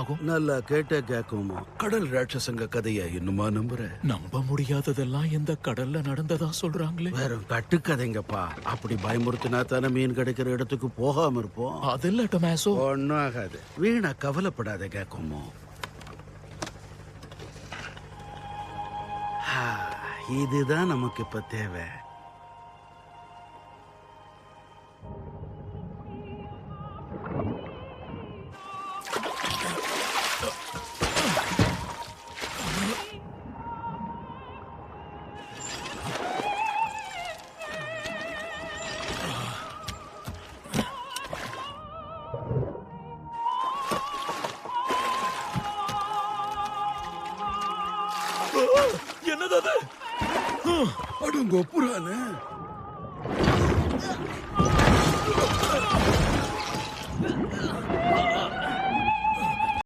நல்லா கேட்ட கேக்குமா? கடல் ராட்சசங்க கதையா இன்னுமா நம்புற? நம்ப முடியாததெல்லாம் இந்த கடல்ல நடந்ததா சொல்றாங்களே. வெறும் கட்டுக்கதைங்கப்பா. அப்படி பயமுறுத்தினா தானே மீன் கிடைக்கிற இடத்துக்கு போகாம இருப்போம். அதில்ல டொமேசோ. ஒன்னும் ஆகாது. வீணா கவலைப்படாத கேக்குமோ. இதுதான் நமக்கு இப்ப தேவை. என்னது அது? அடங்கோ புறானே.